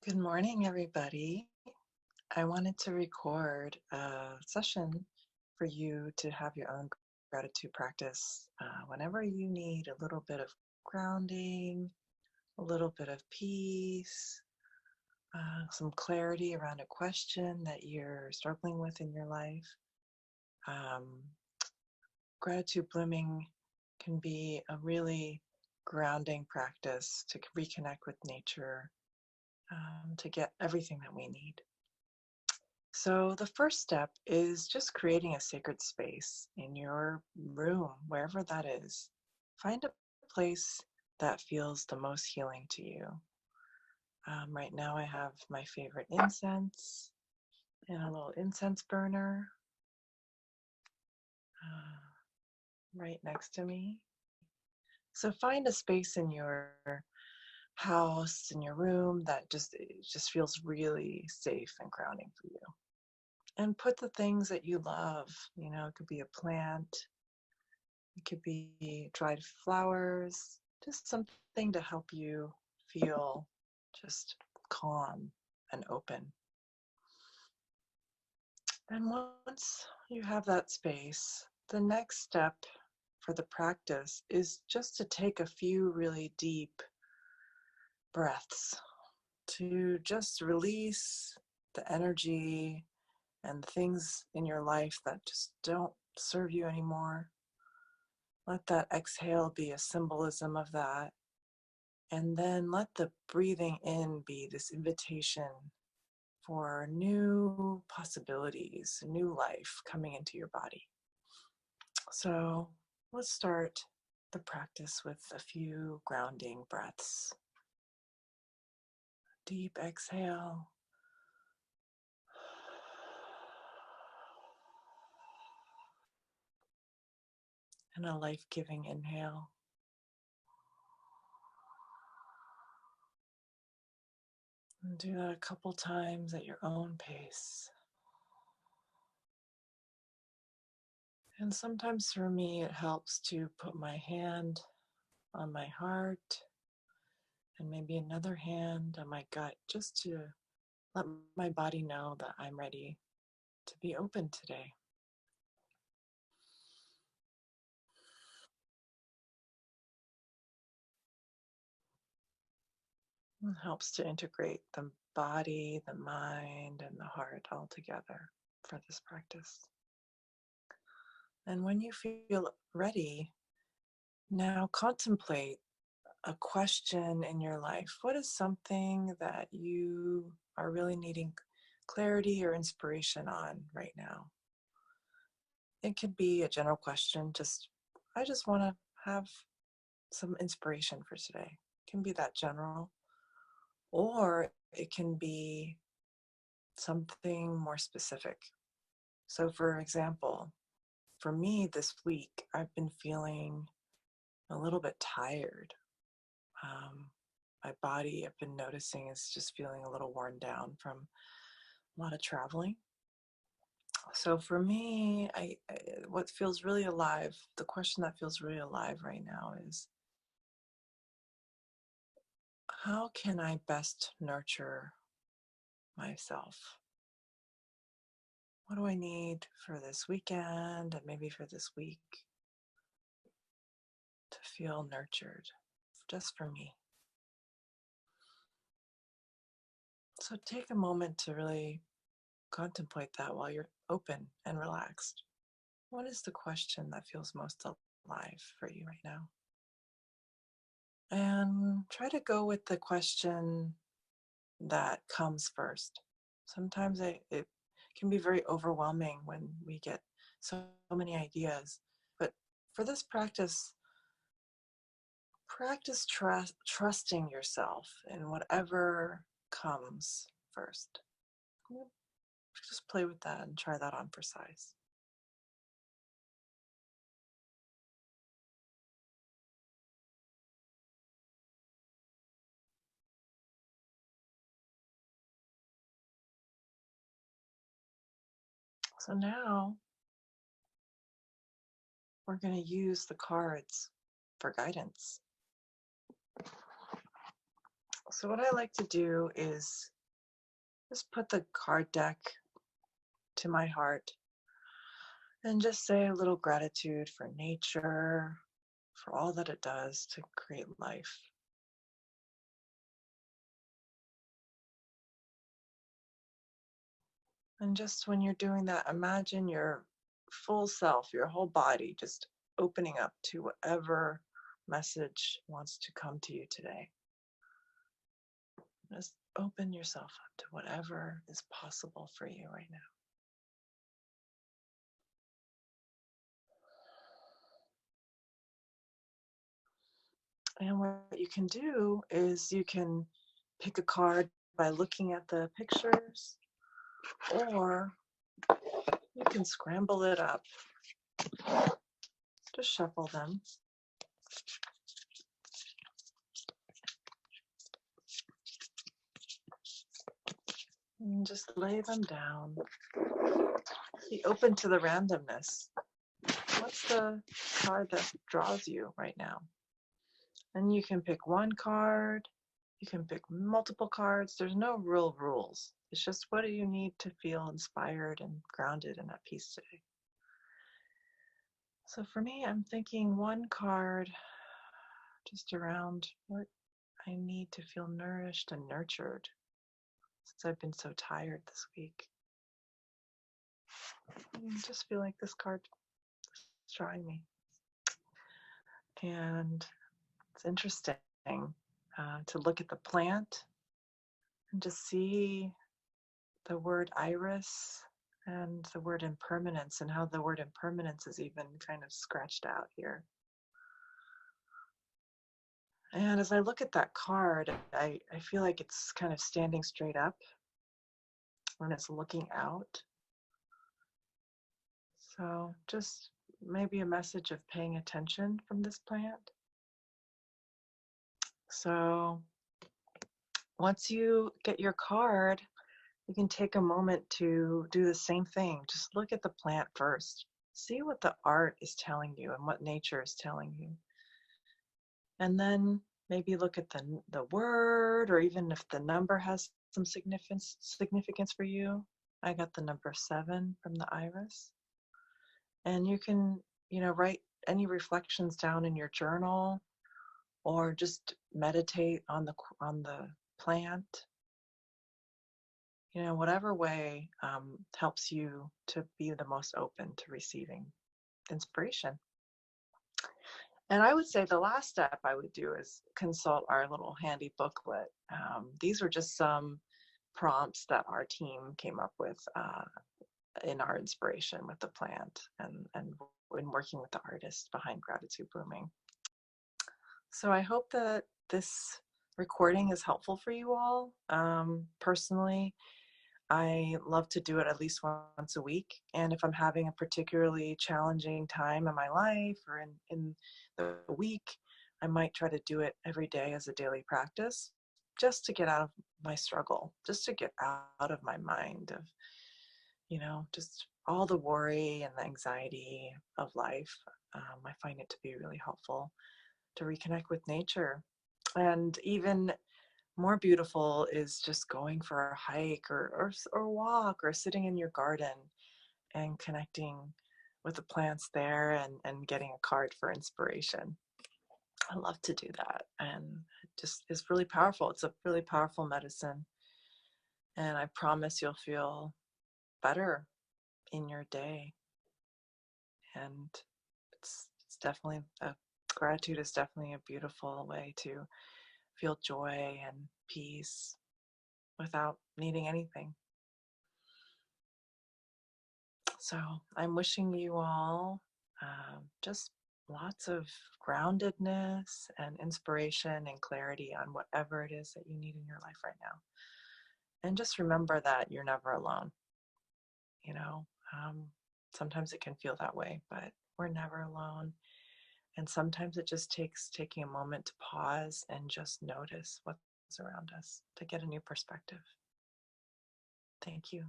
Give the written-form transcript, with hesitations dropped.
Good morning, everybody. I wanted to record a session for you to have your own gratitude practice whenever you need a little bit of grounding, a little bit of peace, some clarity around a question that you're struggling with in your life. Um, Gratitude blooming can be a really grounding practice to reconnect with nature, to get everything that we need. So, the first step is just creating a sacred space in your room, wherever that is. Find a place that feels the most healing to you. Right now, I have my favorite incense and a little incense burner right next to me. So, find a space in your house, in your room that just feels really safe and grounding for you. And put the things that you love. It could be a plant. It could be dried flowers, just something to help you feel just calm and open. And once you have that space, the next step for the practice is just to take a few really deep breaths to just release the energy and things in your life that just don't serve you anymore. Let that exhale be a symbolism of that. And then let the breathing in be this invitation for new possibilities, new life coming into your body. So let's start the practice with a few grounding breaths. Deep exhale. And a life-giving inhale. And do that a couple times at your own pace. And sometimes for me, it helps to put my hand on my heart and maybe another hand on my gut just to let my body know that I'm ready to be open today. It helps to integrate the body, the mind, and the heart all together for this practice. And when you feel ready, now contemplate a question in your life. What is something that you are really needing clarity or inspiration on right now? It could be a general question, I just want to have some inspiration for today. It can be that general, or it can be something more specific. So, for example, for me this week, I've been feeling a little bit tired. Um, my body, I've been noticing, is just feeling a little worn down from a lot of traveling. So for me, what feels really alive, the question that feels really alive right now is, how can I best nurture myself? What do I need for this weekend and maybe for this week to feel nurtured just for me? So take a moment to really contemplate that while you're open and relaxed. What is the question that feels most alive for you right now? And try to go with the question that comes first. Sometimes it can be very overwhelming when we get so many ideas. But for this practice, practice trusting yourself in whatever comes first. Just play with that and try that on for size. So now we're going to use the cards for guidance. So what I like to do is just put the card deck to my heart and just say a little gratitude for nature, for all that it does to create life. And just when you're doing that, imagine your full self, your whole body, just opening up to whatever message wants to come to you today. Just open yourself up to whatever is possible for you right now. And what you can do is you can pick a card by looking at the pictures, or you can scramble it up. Just shuffle them. And just lay them down. Be open to the randomness. What's the card that draws you right now? And you can pick one card. You can pick multiple cards. There's no real rules. It's just, what do you need to feel inspired and grounded and at peace today? So for me, I'm thinking one card just around what I need to feel nourished and nurtured, since I've been so tired this week. I just feel like this card is drawing me. And it's interesting to look at the plant and just see the word iris and the word impermanence, and how the word impermanence is even kind of scratched out here. And as I look at that card, I feel like it's kind of standing straight up when it's looking out. So just maybe a message of paying attention from this plant. So once you get your card, you can take a moment to do the same thing. Just look at the plant first. See what the art is telling you and what nature is telling you. And then maybe look at the word, or even if the number has some significance for you. I got the number 7 from the iris. And you can, write any reflections down in your journal, or just meditate on the plant. Whatever way helps you to be the most open to receiving inspiration. And I would say the last step I would do is consult our little handy booklet. These were just some prompts that our team came up with in our inspiration with the plant, and in working with the artist behind Gratitude Blooming. So I hope that this recording is helpful for you all. Personally, I love to do it at least once a week. And if I'm having a particularly challenging time in my life or in the week, I might try to do it every day as a daily practice, just to get out of my struggle, just to get out of my mind of, just all the worry and the anxiety of life. I find it to be really helpful to reconnect with nature. And even more beautiful is just going for a hike or walk, or sitting in your garden and connecting with the plants there, and getting a card for inspiration. I love to do that, and it just is really powerful. It's a really powerful medicine, and I promise you'll feel better in your day. And it's definitely gratitude is definitely a beautiful way to feel joy and peace without needing anything. So I'm wishing you all just lots of groundedness and inspiration and clarity on whatever it is that you need in your life right now. And just remember that you're never alone. Sometimes it can feel that way, but we're never alone. And sometimes it just takes taking a moment to pause and just notice what's around us, to get a new perspective. Thank you.